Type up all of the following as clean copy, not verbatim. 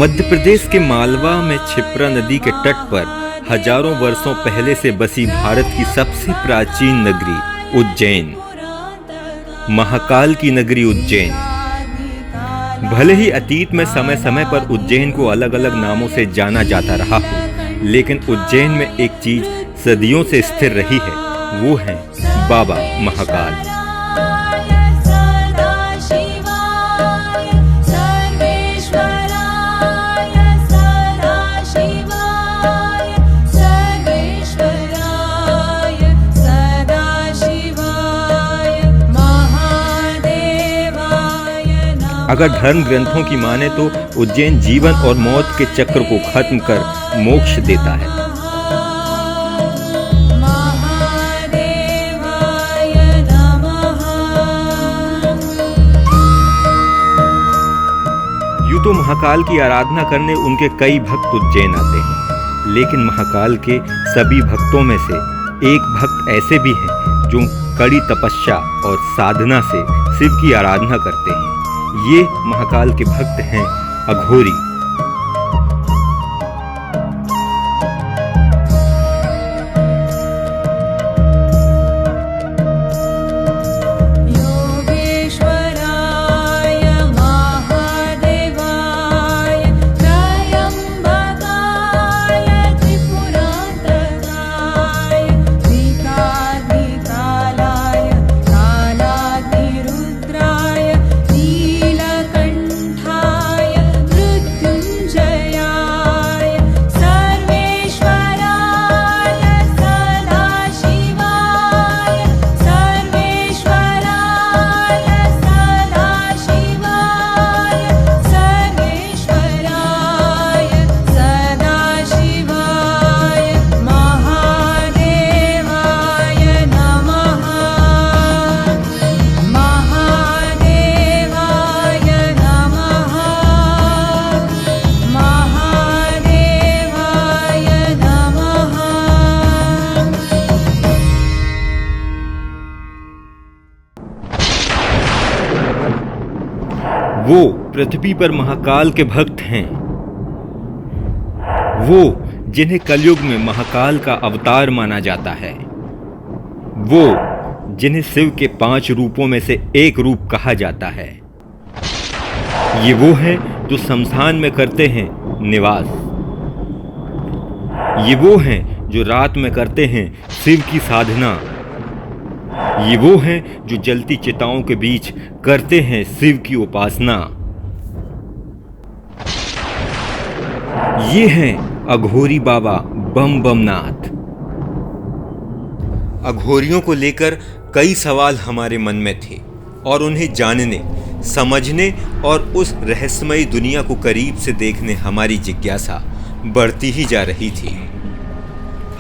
मध्य प्रदेश के मालवा में क्षिप्रा नदी के तट पर हजारों वर्षों पहले से बसी भारत की सबसे प्राचीन नगरी उज्जैन, महाकाल की नगरी उज्जैन। भले ही अतीत में समय समय पर उज्जैन को अलग अलग नामों से जाना जाता रहा हो, लेकिन उज्जैन में एक चीज सदियों से स्थिर रही है, वो है बाबा महाकाल। अगर धर्म ग्रंथों की माने तो उज्जैन जीवन और मौत के चक्र को खत्म कर मोक्ष देता है। यूं तो महाकाल की आराधना करने उनके कई भक्त उज्जैन आते हैं, लेकिन महाकाल के सभी भक्तों में से एक भक्त ऐसे भी हैं जो कड़ी तपस्या और साधना से शिव की आराधना करते हैं। ये महाकाल के भक्त हैं अघोरी। वो पृथ्वी पर महाकाल के भक्त हैं, वो जिन्हें कलयुग में महाकाल का अवतार माना जाता है, वो जिन्हें शिव के 5 रूपों में से एक रूप कहा जाता है। ये वो है जो शमशान में करते हैं निवास। ये वो हैं जो रात में करते हैं शिव की साधना। ये वो हैं जो जलती चिताओं के बीच करते हैं शिव की उपासना। ये हैं अघोरी बाबा बम बमनाथ। अघोरियों को लेकर कई सवाल हमारे मन में थे और उन्हें जानने, समझने और उस रहस्यमयी दुनिया को करीब से देखने हमारी जिज्ञासा बढ़ती ही जा रही थी।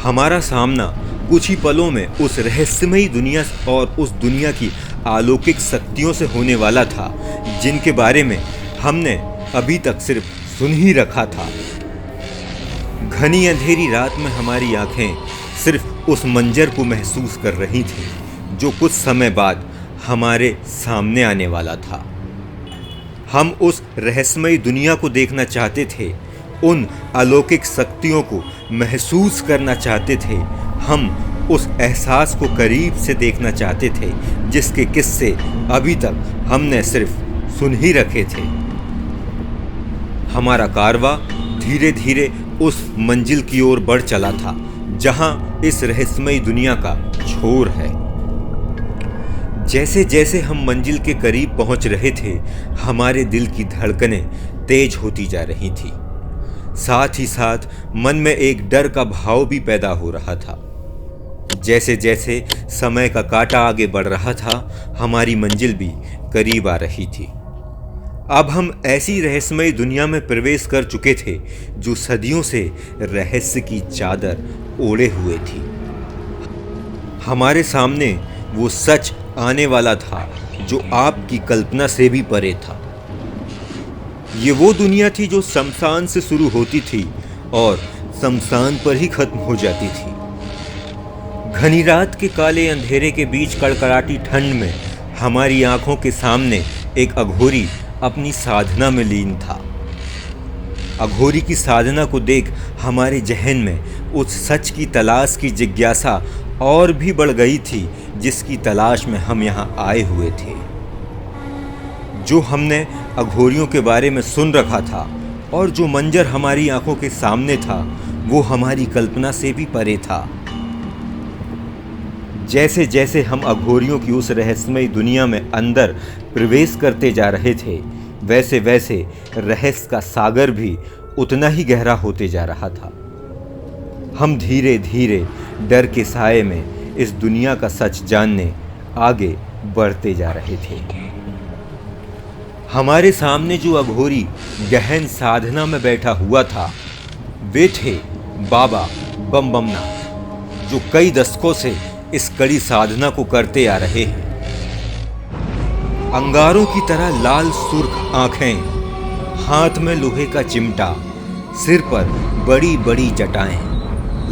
हमारा सामना कुछ ही पलों में उस रहस्यमयी दुनिया और उस दुनिया की अलौकिक शक्तियों से होने वाला था, जिनके बारे में हमने अभी तक सिर्फ सुन ही रखा था। घनी अंधेरी रात में हमारी आंखें सिर्फ उस मंजर को महसूस कर रही थीं, जो कुछ समय बाद हमारे सामने आने वाला था। हम उस रहस्यमयी दुनिया को देखना चाहते थे, उन अलौकिक शक्तियों को महसूस करना चाहते थे। हम उस एहसास को करीब से देखना चाहते थे, जिसके किस्से अभी तक हमने सिर्फ सुन ही रखे थे। हमारा कारवां धीरे धीरे उस मंजिल की ओर बढ़ चला था, जहां इस रहस्यमयी दुनिया का छोर है। जैसे जैसे हम मंजिल के करीब पहुंच रहे थे, हमारे दिल की धड़कनें तेज होती जा रही थी। साथ ही साथ मन में एक डर का भाव भी पैदा हो रहा था। जैसे जैसे समय का कांटा आगे बढ़ रहा था, हमारी मंजिल भी करीब आ रही थी। अब हम ऐसी रहस्यमयी दुनिया में प्रवेश कर चुके थे जो सदियों से रहस्य की चादर ओढ़े हुए थी। हमारे सामने वो सच आने वाला था जो आपकी कल्पना से भी परे था। ये वो दुनिया थी जो शमशान से शुरू होती थी और शमशान पर ही खत्म हो जाती थी। घनी रात के काले अंधेरे के बीच कड़कड़ाती ठंड में हमारी आंखों के सामने एक अघोरी अपनी साधना में लीन था। अघोरी की साधना को देख हमारे जहन में उस सच की तलाश की जिज्ञासा और भी बढ़ गई थी जिसकी तलाश में हम यहाँ आए हुए थे। जो हमने अघोरियों के बारे में सुन रखा था और जो मंजर हमारी आंखों के सामने था वो हमारी कल्पना से भी परे था। जैसे जैसे हम अघोरियों की उस रहस्यमयी दुनिया में अंदर प्रवेश करते जा रहे थे वैसे वैसे रहस्य का सागर भी उतना ही गहरा होते जा रहा था। हम धीरे धीरे डर के साए में इस दुनिया का सच जानने आगे बढ़ते जा रहे थे। हमारे सामने जो अघोरी गहन साधना में बैठा हुआ था वे थे बाबा बम बमनाथ, जो कई दशकों से इस कड़ी साधना को करते आ रहे हैं। अंगारों की तरह लाल सुर्ख आंखें, हाथ में लोहे का चिमटा, सिर पर बड़ी बड़ी जटाएं,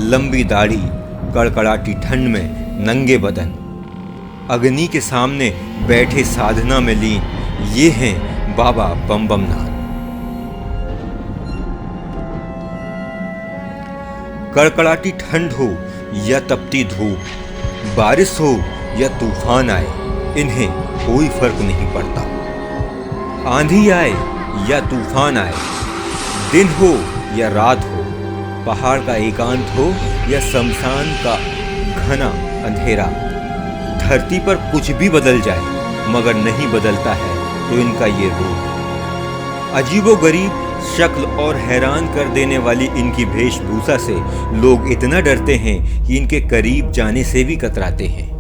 लंबी दाढ़ी, कड़कड़ाती ठंड में नंगे बदन, अग्नि के सामने बैठे साधना में लीन, ये हैं बाबा बम बमनाथ। कड़कड़ाती ठंड हो या तपती धूप, बारिश हो या तूफान आए, इन्हें कोई फर्क नहीं पड़ता। आंधी आए या तूफान आए, दिन हो या रात हो, पहाड़ का एकांत हो या शमशान का घना अंधेरा, धरती पर कुछ भी बदल जाए मगर नहीं बदलता है तो इनका ये रूप। अजीबोगरीब शक्ल और हैरान कर देने वाली इनकी वेशभूषा से लोग इतना डरते हैं कि इनके करीब जाने से भी कतराते हैं।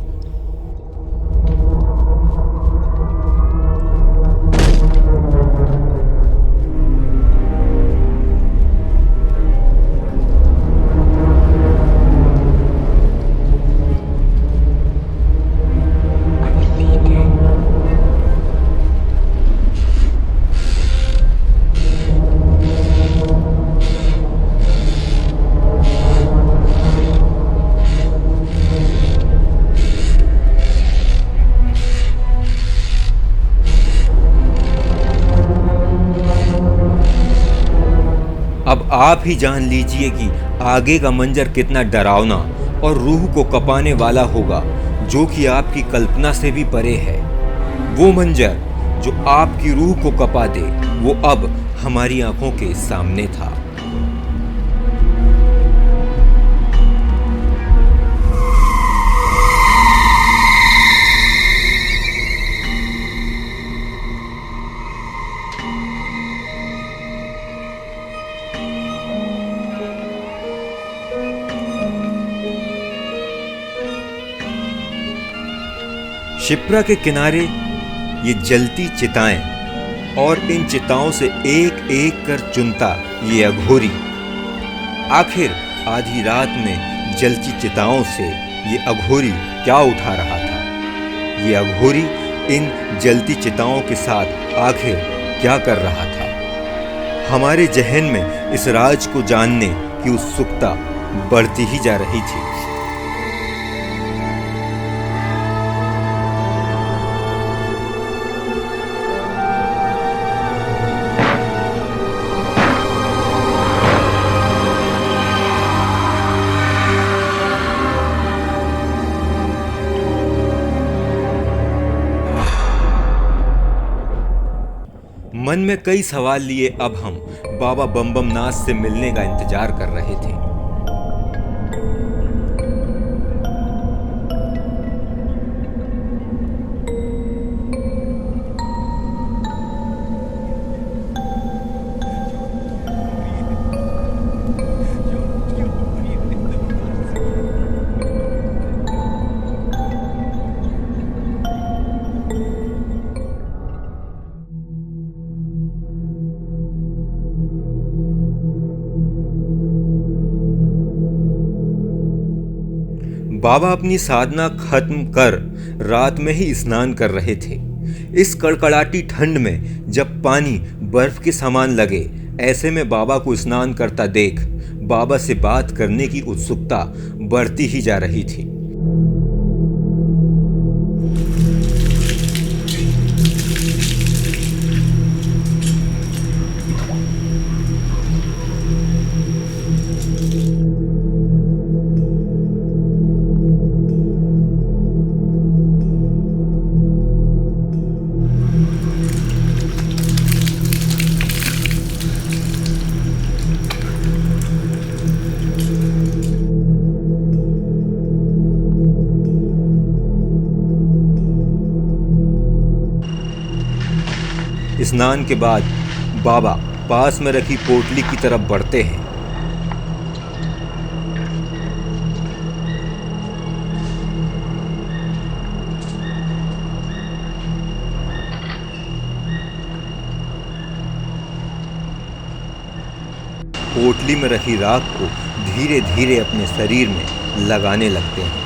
अब आप ही जान लीजिए कि आगे का मंजर कितना डरावना और रूह को कपाने वाला होगा, जो कि आपकी कल्पना से भी परे है। वो मंजर जो आपकी रूह को कपा दे वो अब हमारी आंखों के सामने था। शिप्रा के किनारे ये जलती चिताएं और इन चिताओं से एक एक कर चुनता ये अघोरी। आखिर आधी रात में जलती चिताओं से ये अघोरी क्या उठा रहा था? ये अघोरी इन जलती चिताओं के साथ आखिर क्या कर रहा था? हमारे जहन में इस राज को जानने की उत्सुकता बढ़ती ही जा रही थी। मन में कई सवाल लिए अब हम बाबा बम बमनाथ से मिलने का इंतजार कर रहे थे। बाबा अपनी साधना खत्म कर रात में ही स्नान कर रहे थे। इस कड़कड़ाती ठंड में जब पानी बर्फ के समान लगे, ऐसे में बाबा को स्नान करता देख बाबा से बात करने की उत्सुकता बढ़ती ही जा रही थी। स्नान के बाद बाबा पास में रखी पोटली की तरफ बढ़ते हैं। पोटली में रखी राख को धीरे धीरे अपने शरीर में लगाने लगते हैं।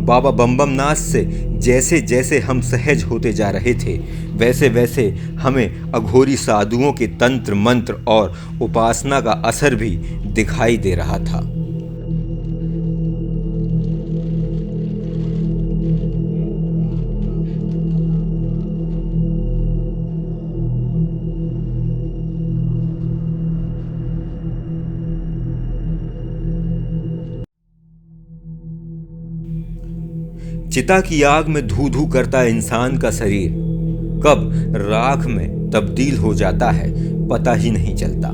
बाबा बम नाथ से जैसे जैसे हम सहज होते जा रहे थे, वैसे वैसे हमें अघोरी साधुओं के तंत्र मंत्र और उपासना का असर भी दिखाई दे रहा था। चिता की आग में धू धू करता इंसान का शरीर कब राख में तब्दील हो जाता है पता ही नहीं चलता।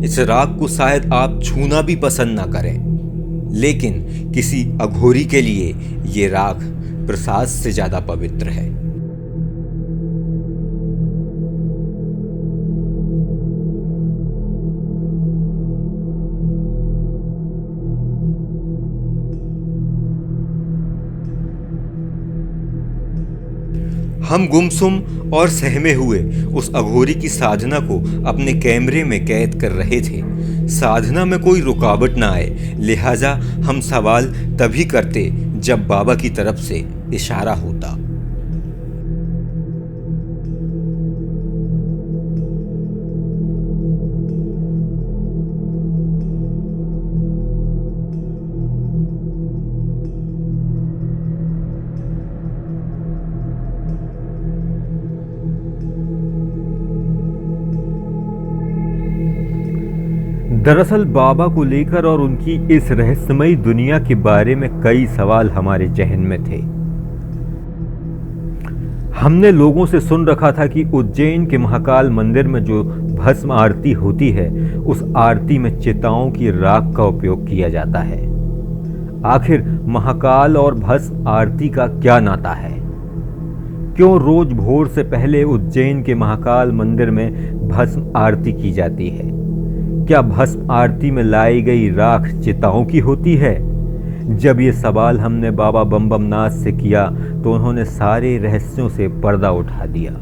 इस राख को शायद आप छूना भी पसंद ना करें, लेकिन किसी अघोरी के लिए ये राख प्रसाद से ज्यादा पवित्र है। हम गुमसुम और सहमे हुए उस अघोरी की साधना को अपने कैमरे में कैद कर रहे थे। साधना में कोई रुकावट ना आए, लिहाजा हम सवाल तभी करते जब बाबा की तरफ से इशारा होता। दरअसल बाबा को लेकर और उनकी इस रहस्यमयी दुनिया के बारे में कई सवाल हमारे जहन में थे। हमने लोगों से सुन रखा था कि उज्जैन के महाकाल मंदिर में जो भस्म आरती होती है, उस आरती में चिताओं की राख का उपयोग किया जाता है। आखिर महाकाल और भस्म आरती का क्या नाता है? क्यों रोज भोर से पहले उज्जैन के महाकाल मंदिर में भस्म आरती की जाती है? क्या भस्म आरती में लाई गई राख चिताओं की होती है? जब ये सवाल हमने बाबा बम बम नाथ से किया तो उन्होंने सारे रहस्यों से पर्दा उठा दिया।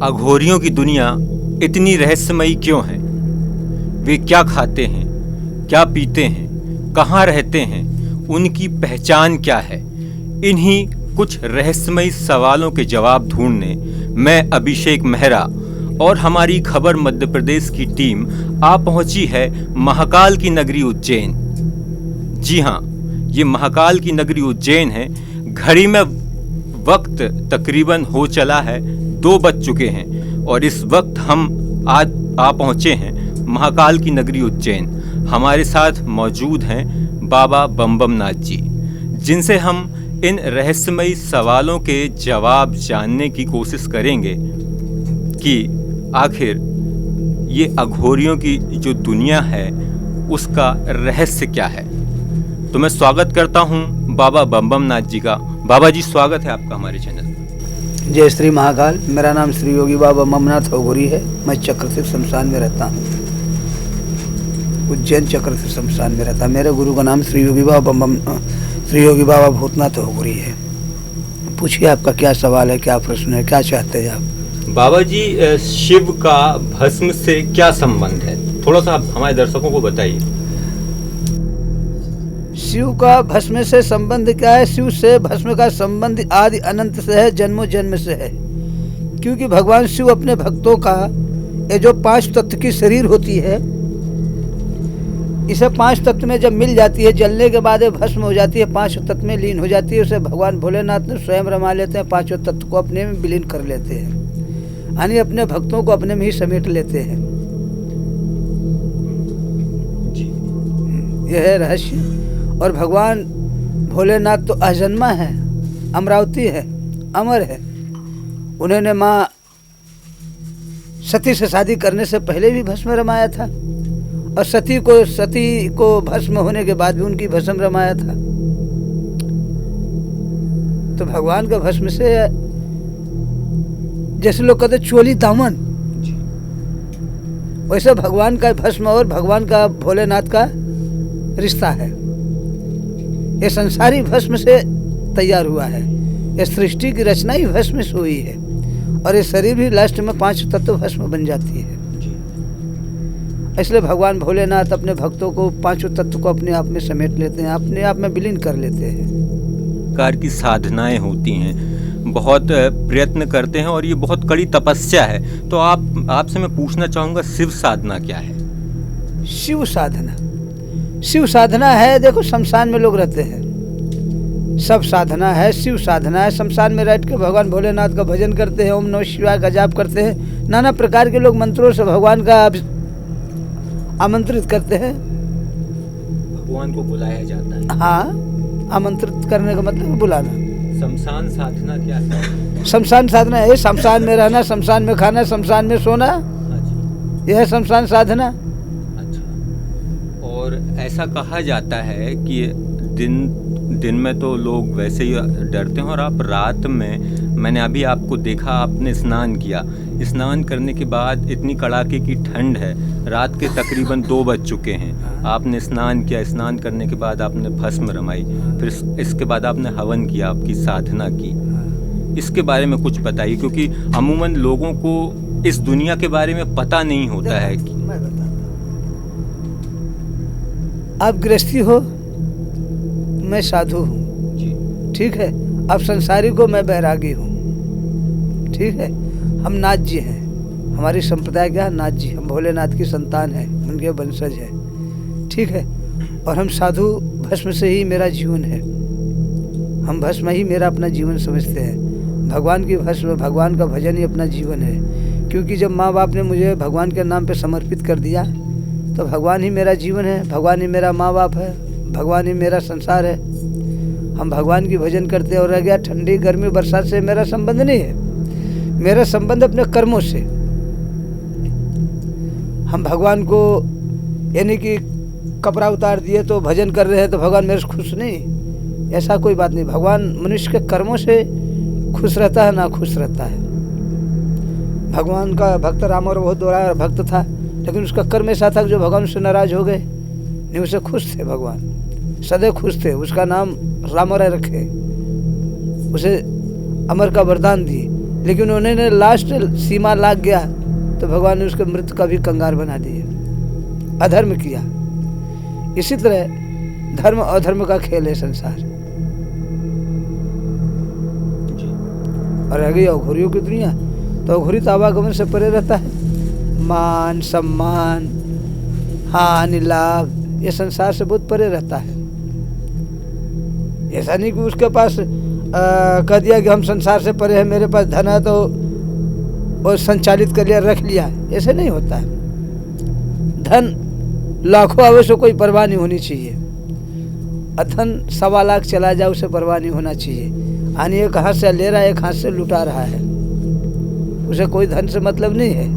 अघोरियों की दुनिया इतनी रहस्यमयी क्यों है? वे क्या खाते हैं, क्या पीते हैं, कहाँ रहते हैं, उनकी पहचान क्या है? इन्हीं कुछ रहस्यमयी सवालों के जवाब ढूंढने मैं अभिषेक मेहरा और हमारी खबर मध्य प्रदेश की टीम आ पहुंची है महाकाल की नगरी उज्जैन। जी हाँ, ये महाकाल की नगरी उज्जैन है। घड़ी में वक्त तकरीबन हो चला है 2 बज चुके हैं और इस वक्त हम आज आ पहुँचे हैं महाकाल की नगरी उज्जैन। हमारे साथ मौजूद हैं बाबा बम बम नाथ जी, जिनसे हम इन रहस्यमयी सवालों के जवाब जानने की कोशिश करेंगे कि आखिर ये अघोरियों की जो दुनिया है उसका रहस्य क्या है। तो मैं स्वागत करता हूँ बाबा बम बम नाथ जी का। बाबा जी, स्वागत है आपका हमारे चैनल पर। जय श्री महाकाल। मेरा नाम श्री योगी बाबा ममनाथ अघोरी है। मैं चक्रतीर्थ शमशान में रहता हूँ, उज्जैन चक्रतीर्थ शमशान में रहता। मेरे गुरु का नाम श्री योगी बाबा भूतनाथ अघोरी है। पूछिए, आपका क्या सवाल है, क्या प्रश्न है, क्या चाहते हैं आप? बाबा जी, शिव का भस्म से क्या संबंध है? थोड़ा सा आप हमारे दर्शकों को बताइए। शिव का भस्म से संबंध क्या है? शिव से भस्म का संबंध आदि अनंत से है, जन्मों जन्म से है। क्योंकि भगवान शिव अपने भक्तों का ये जो 5 तत्व की शरीर होती है, इसे 5 तत्व में जब मिल जाती है, जलने के बाद ये भस्म हो जाती है, 5 तत्व में लीन हो जाती है। उसे भगवान भोलेनाथ ने स्वयं रमा लेते हैं, 5 तत्व को अपने में विलीन कर लेते हैं, यानी अपने भक्तों को अपने में ही समेट लेते हैं। यह है रहस्य। और भगवान भोलेनाथ तो अजन्मा है, अमरावती है, अमर है। उन्होंने माँ सती से शादी करने से पहले भी भस्म रमाया था और सती को भस्म होने के बाद भी उनकी भस्म रमाया था। तो भगवान का भस्म से जैसे लोग कहते चोली दामन, वैसे भगवान का भस्म और भगवान का भोलेनाथ का रिश्ता है। ये संसारी भस्म से तैयार हुआ है। ये सृष्टि की रचना ही भस्म से हुई है और ये शरीर भी लास्ट में 5 तत्व भस्म बन जाती है। इसलिए भगवान भोलेनाथ अपने भक्तों को 5 तत्व को अपने आप में समेट लेते हैं, अपने आप में विलीन कर लेते हैं। प्रकार की साधनाएं होती हैं, बहुत प्रयत्न करते हैं और ये बहुत कड़ी तपस्या है। तो आपसे मैं पूछना चाहूँगा, शिव साधना क्या है? शिव साधना है, देखो शमशान में लोग रहते हैं, सब साधना है, शिव साधना है। शमशान में बैठ के भगवान भोलेनाथ का भजन करते हैं, ओम नमः शिवाय का जाप करते हैं, नाना प्रकार के लोग मंत्रों से भगवान का आमंत्रित करते हैं। भगवान को बुलाया जाता है। हाँ, आमंत्रित करने का मतलब बुलाना। शमशान साधना क्या है? शमशान साधना है शमशान में रहना, शमशान में खाना, शमशान में सोना, यह है शमशान साधना। और ऐसा कहा जाता है कि दिन में तो लोग वैसे ही डरते हैं और आप रात में, मैंने अभी आपको देखा, आपने स्नान किया। स्नान करने के बाद इतनी कड़ाके की ठंड है, रात के तकरीबन 2 बज चुके हैं, आपने स्नान किया। स्नान करने के बाद आपने भस्म रमाई, फिर इसके बाद आपने हवन किया, आपकी साधना की। इसके बारे में कुछ बताइए, क्योंकि अमूमन लोगों को इस दुनिया के बारे में पता नहीं होता है कि आप गृहस्थी हो, मैं साधु हूँ, ठीक है। आप संसारी को, मैं बैरागी हूँ, ठीक है। हम नाथ जी हैं, हमारी संप्रदाय क्या है? नाथ जी। हम भोलेनाथ की संतान है, उनके वंशज है, ठीक है। और हम साधु भस्म से ही मेरा जीवन है, हम भस्म ही मेरा अपना जीवन समझते हैं। भगवान की भस्म, भगवान का भजन ही अपना जीवन है। क्योंकि जब माँ बाप ने मुझे भगवान के नाम पे समर्पित कर दिया तो भगवान ही मेरा जीवन है, भगवान ही मेरा माँ बाप है, भगवान ही मेरा संसार है। हम भगवान की भजन करते और रह गया ठंडी गर्मी बरसात से मेरा संबंध नहीं है, मेरा संबंध अपने कर्मों से। हम भगवान को यानी कि कपड़ा उतार दिए तो भजन कर रहे हैं तो भगवान मेरे से खुश नहीं, ऐसा कोई बात नहीं। भगवान मनुष्य के कर्मों से खुश रहता है, ना खुश रहता है। भगवान का भक्त राम और बहुत बड़ा भक्त था, लेकिन उसका कर्म ऐसा था कि जो भगवान उससे नाराज हो गए, नहीं उससे खुश थे भगवान, सदैव खुश थे। उसका नाम राम राय रखे, उसे अमर का वरदान दिए, लेकिन उन्होंने लास्ट सीमा लाग गया तो भगवान ने उसके मृत्यु का भी कंगाल बना दिया, अधर्म किया। इसी तरह धर्म अधर्म का खेल है संसार। और रह गई अघोरियों की दुनिया, तो अघोरी तो आवागमन से परे रहता है। मान सम्मान हानि लाभ ये संसार से बहुत परे रहता है। ऐसा नहीं कि उसके पास कह दिया कि हम संसार से परे हैं, मेरे पास धन है तो और संचालित कर लिया रख लिया, ऐसे नहीं होता है। धन लाखों आवे से कोई परवाह नहीं होनी चाहिए, अधन 1.25 लाख चला जाए उसे परवाह नहीं होना चाहिए। आनी एक हाथ से ले रहा है, एक हाथ से लुटा रहा है, उसे कोई धन से मतलब नहीं है।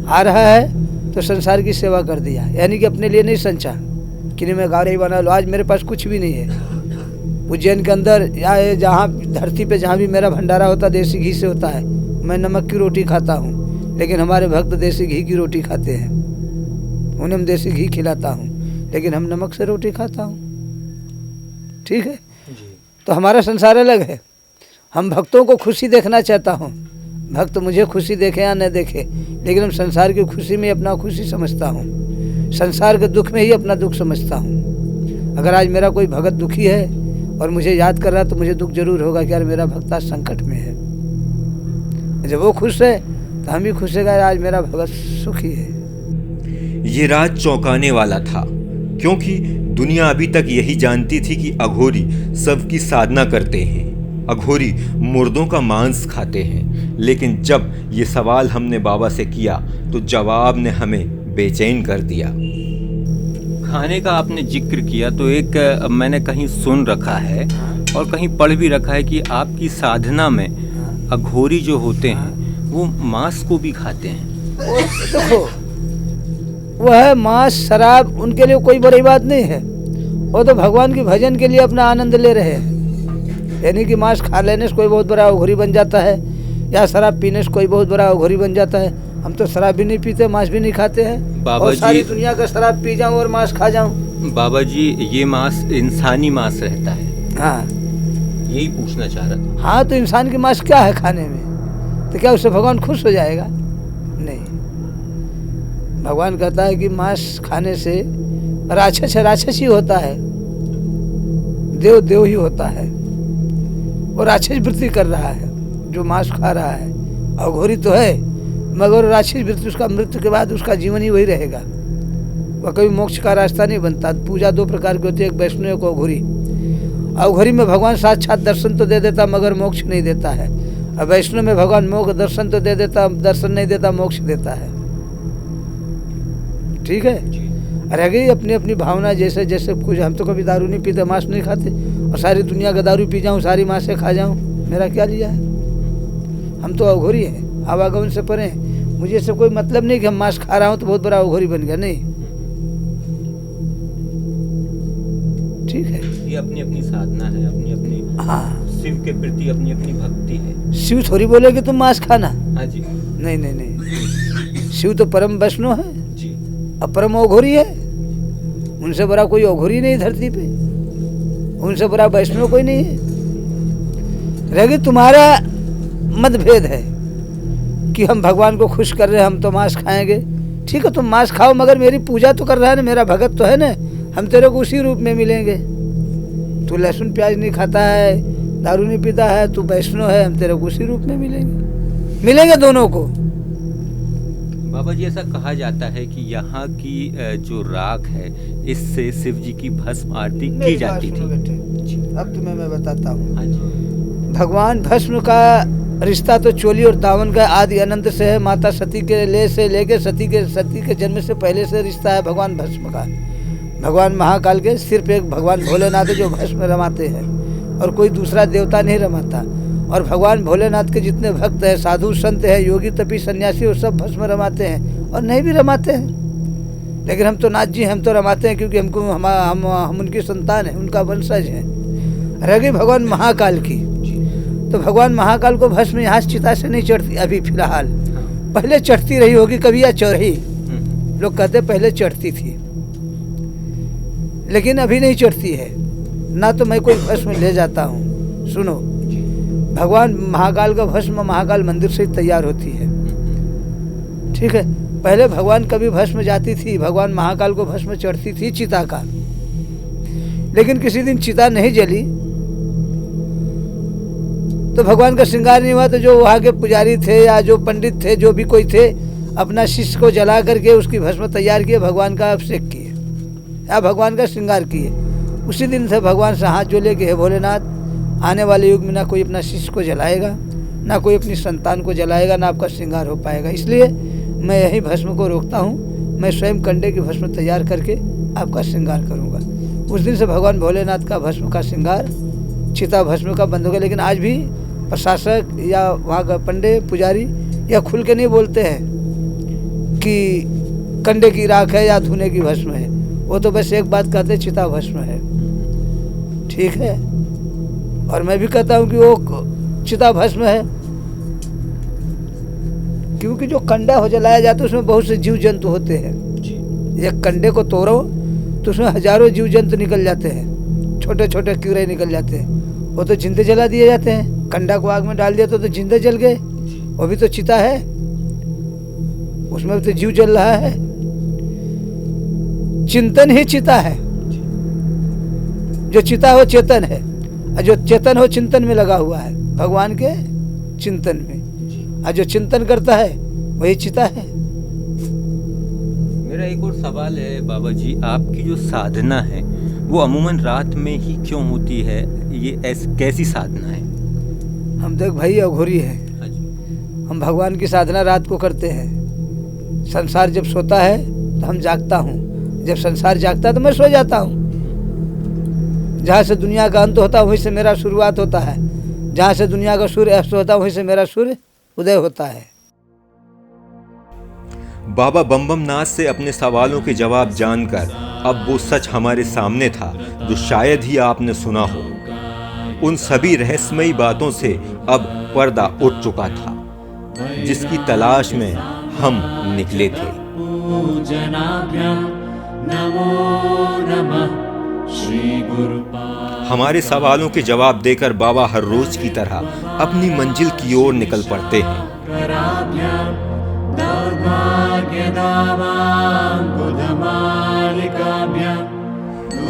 आ रहा है तो संसार की सेवा कर दिया, यानी कि अपने लिए नहीं संचा कि नहीं मैं गाड़ी बना लो। आज मेरे पास कुछ भी नहीं है। उज्जैन के अंदर या जहाँ धरती पे जहाँ भी मेरा भंडारा होता है देसी घी से होता है। मैं नमक की रोटी खाता हूँ, लेकिन हमारे भक्त देसी घी की रोटी खाते हैं। उन्हें हम देसी घी खिलाता हूँ, लेकिन हम नमक से रोटी खाता हूँ। ठीक है, तो हमारा संसार अलग है। हम भक्तों को खुशी देखना चाहता हूँ, भक्त मुझे खुशी देखे या न देखे, लेकिन हम संसार की खुशी में अपना खुशी समझता हूँ, संसार के दुख में ही अपना दुख समझता हूँ। अगर आज मेरा कोई भगत दुखी है और मुझे याद कर रहा है तो मुझे दुख जरूर होगा कि यार मेरा भक्त आज संकट में है। जब वो खुश है तो हम भी खुश है, आज मेरा भगत सुखी है। ये राज चौंकाने वाला था, क्योंकि दुनिया अभी तक यही जानती थी कि अघोरी सबकी साधना करते हैं, अघोरी मुर्दों का मांस खाते हैं। लेकिन जब ये सवाल हमने बाबा से किया तो जवाब ने हमें बेचैन कर दिया। खाने का आपने जिक्र किया तो एक मैंने कहीं सुन रखा है और कहीं पढ़ भी रखा है कि आपकी साधना में अघोरी जो होते हैं वो मांस को भी खाते हैं। देखो वह मांस शराब उनके लिए कोई बड़ी बात नहीं है, वो तो भगवान की भजन के लिए अपना आनंद ले रहे हैं। यानी कि मांस खा लेने से कोई बहुत बड़ा अघोरी बन जाता है, या शराब पीने से कोई बहुत बड़ा अघोरी बन जाता है। हम तो शराब भी नहीं पीते, मांस भी नहीं खाते हैं, और सारी दुनिया का शराब पी जाऊं और मांस खा जाऊं। बाबा जी ये मांस इंसानी मांस रहता है। हाँ यही पूछना चाह रहा था। हाँ, तो इंसान की मांस क्या है खाने में? तो क्या उससे भगवान खुश हो जाएगा? नहीं, भगवान कहता है कि मांस खाने से राक्षस राक्षस ही होता है, देव देव ही होता है, और राक्षस वृत्ति कर रहा है जो मांस खा रहा है। अघोरी तो है मगर राक्षस वृत्ति, उसका मृत्यु के बाद उसका जीवन ही वही रहेगा, वह कभी मोक्ष का रास्ता नहीं बनता। पूजा 2 प्रकार की होती है, एक वैष्णव को अघोरी। अघोरी में भगवान साक्षात दर्शन तो दे देता मगर मोक्ष नहीं देता है, और वैष्णव में भगवान मोक्ष दर्शन तो दे देता, दर्शन नहीं देता, मोक्ष देता है। ठीक है, रह गई अपनी अपनी भावना, जैसे जैसे कुछ। हम तो कभी दारू नहीं पीते, मांस नहीं खाते, और सारी दुनिया का दारू पी जाऊं, सारी मांस से खा जाऊं, मेरा क्या लिया है? हम तो अघोरी हैं, आवागमन से परे हैं। मुझे इससे कोई मतलब नहीं कि हम मांस खा रहा हूं तो बहुत बड़ा अघोरी बन गया, नहीं। ठीक है, ये अपनी अपनी साधना है, अपनी अपनी हाँ, शिव के प्रति अपनी अपनी भक्ति है। शिव थोड़ी बोले कि तुम मांस खाना। हाँ जी। नहीं नहीं नहीं, शिव तो परम वैष्णव है जी, अपरम अघोरी है। उनसे बड़ा कोई अघोरी नहीं धरती पे, उनसे बड़ा वैष्णव कोई नहीं है। रह गई तुम्हारा मतभेद है कि हम भगवान को खुश कर रहे हैं, हम तो मांस खाएंगे। ठीक है, तुम मांस खाओ, मगर मेरी पूजा तो कर रहा है ना, मेरा भगत तो है ना, हम तेरे को उसी रूप में मिलेंगे। तू लहसुन प्याज नहीं खाता है, दारू नहीं पीता है, तू वैष्णव है, हम तेरे को उसी रूप में मिलेंगे दोनों को। बाबा जी ऐसा कहा जाता है कि यहाँ की जो राख है इससे शिव जी की भस्म आरती की जाती थी। अब तुम्हें मैं बताता हूँ। हाँ जी। भगवान भस्म का रिश्ता तो चोली और दामन का आदि अनंत से है। माता सती के लेके सती के जन्म से पहले से रिश्ता है भगवान भस्म का। भगवान महाकाल के सिर्फ एक भगवान भोलेनाथ है जो भस्म रमाते हैं और कोई दूसरा देवता नहीं रमाता। और भगवान भोलेनाथ के जितने भक्त हैं, साधु संत हैं, योगी तपी सन्यासी, वो सब भस्म रमाते हैं और नहीं भी रमाते हैं। लेकिन हम तो नाथ जी, हम तो रमाते हैं क्योंकि हमको हम उनकी संतान हैं, उनका वंशज हैं। रह गई भगवान महाकाल की, तो भगवान महाकाल को भस्म यहाँ चिता से नहीं चढ़ती अभी फिलहाल। पहले चढ़ती रही होगी कभी या चढ़ी, लोग कहते पहले चढ़ती थी, लेकिन अभी नहीं चढ़ती है ना। तो मैं कोई भस्म ले जाता हूँ। सुनो, भगवान महाकाल का भस्म महाकाल मंदिर से ही तैयार होती है, ठीक है। पहले भगवान कभी भस्म जाती थी, भगवान महाकाल को भस्म चढ़ती थी चिता का। लेकिन किसी दिन चिता नहीं जली तो भगवान का श्रृंगार नहीं हुआ, तो जो वहाँ के पुजारी थे या जो पंडित थे, जो भी कोई थे, अपना शिष्य को जला करके उसकी भस्म तैयार किए, भगवान का अभिषेक किए या भगवान का श्रृंगार किए। उसी दिन से भगवान से हाथ जोड़े कि हे भोलेनाथ, आने वाले युग में ना कोई अपना शिष्य को जलाएगा, ना कोई अपनी संतान को जलाएगा, ना आपका श्रृंगार हो पाएगा। इसलिए मैं यही भस्म को रोकता हूँ। मैं स्वयं कंडे की भस्म तैयार करके आपका श्रृंगार करूँगा। उस दिन से भगवान भोलेनाथ का भस्म का श्रृंगार, चिता भस्म का बंद होगा। लेकिन आज भी प्रशासक या वहाँ का पंडे पुजारी या खुल के नहीं बोलते हैं कि कंडे की राख है या धुने की भस्म है। वो तो बस एक बात कहते चिता भस्म है, ठीक है। और मैं भी कहता हूँ कि वो चिता भस्म है, क्योंकि जो कंडा हो जलाया जाता है उसमें बहुत से जीव जंतु होते हैं। एक कंडे को तोड़ो तो उसमें हजारों जीव जंतु निकल जाते हैं, छोटे छोटे कीड़े निकल जाते हैं, वो तो जिंदे जला दिए जाते हैं। कंडा को आग में डाल दिया तो जिंदे जल गए, वो भी तो चिता है, उसमें भी तो जीव जल रहा है। चिंतन ही चिता है, जो चिता हो चेतन है, और जो चेतन हो चिंतन में लगा हुआ है, भगवान के चिंतन में, और जो चिंतन करता है वही चिता है। मेरा एक और सवाल है बाबा जी, आपकी जो साधना है वो अमूमन रात में ही क्यों होती है? ये कैसी साधना है? हम देख भाई अघोरी है, हम भगवान की साधना रात को करते हैं। संसार जब सोता है तो हम जागता हूँ, जब संसार जागता है तो मैं सो जाता हूँ। जहाँ से दुनिया का अंत होता है वहीं से मेरा शुरुआत होता है, जहाँ से दुनिया का सूर्य अस्त होता है वहीं से मेरा सूर्य उदय होता है। बाबा बम नाथ से अपने सवालों के जवाब जानकर अब वो सच हमारे सामने था जो शायद ही आपने सुना हो। उन सभी रहस्यमयी बातों से अब पर्दा उठ चुका था जिसकी तलाश में हम निकले थे। हमारे सवालों के जवाब देकर बाबा हर रोज की तरह अपनी मंजिल की ओर निकल पड़ते हैं।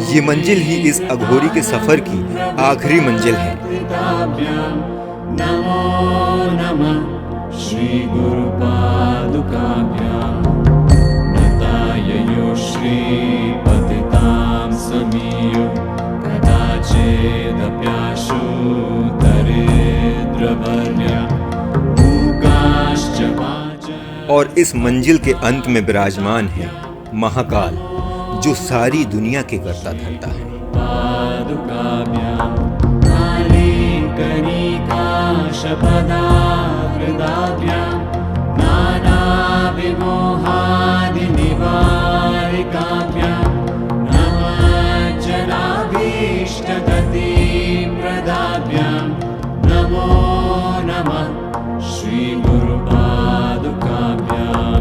ये मंजिल ही इस अघोरी के सफर की आखिरी मंजिल है। श्री गुरु पादुकाभ्यां नताययो श्री पतितां समीयो कदाचिदप्याशु दरिद्रवर्या मूकाश्च वाच। और इस मंजिल के अंत में विराजमान है महाकाल जो सारी दुनिया के कर्ता धर्ता है। नमो नमः श्री गुरु पादुकाभ्यां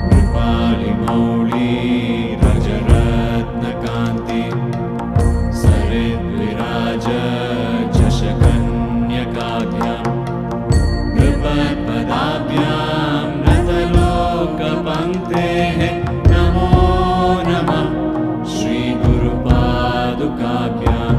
कृपालिमौली रजरत्नकान्ति सरिद्विराज झषकन्यकाभ्यां नृपत्पदाभ्यां नतलोकपङ्क्तेः नमो नमः श्री गुरु पादुकाभ्यां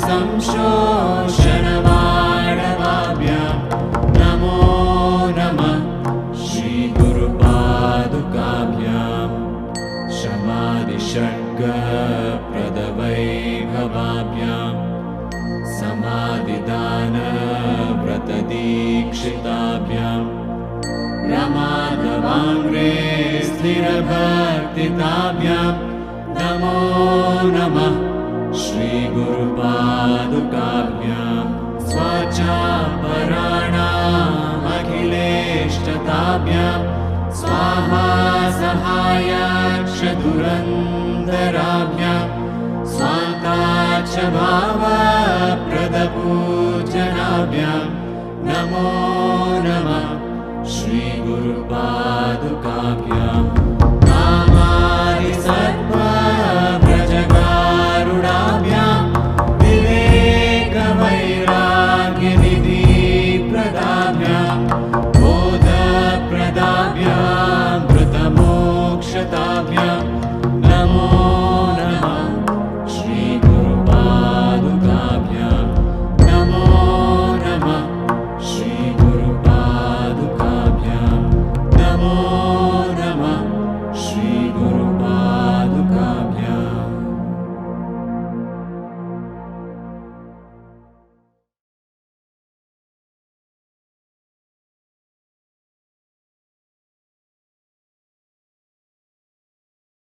संशोषणवाणवाभ्यां नमो नमः श्री दत्तदीक्षिताभ्यां रमाधवाङ्ग्रे स्थिरभक्तिताभ्यां नमो नमः श्रीगुरुपादुकाभ्यां स्वाचापराणामखिलेष्टताभ्यां स्वाहा सहायाक्षधुरन्धराभ्यां स्वान्ताच्च भावप्रदपूजनाभ्यां नमो नमः श्रीगुरुपादुकाभ्याम्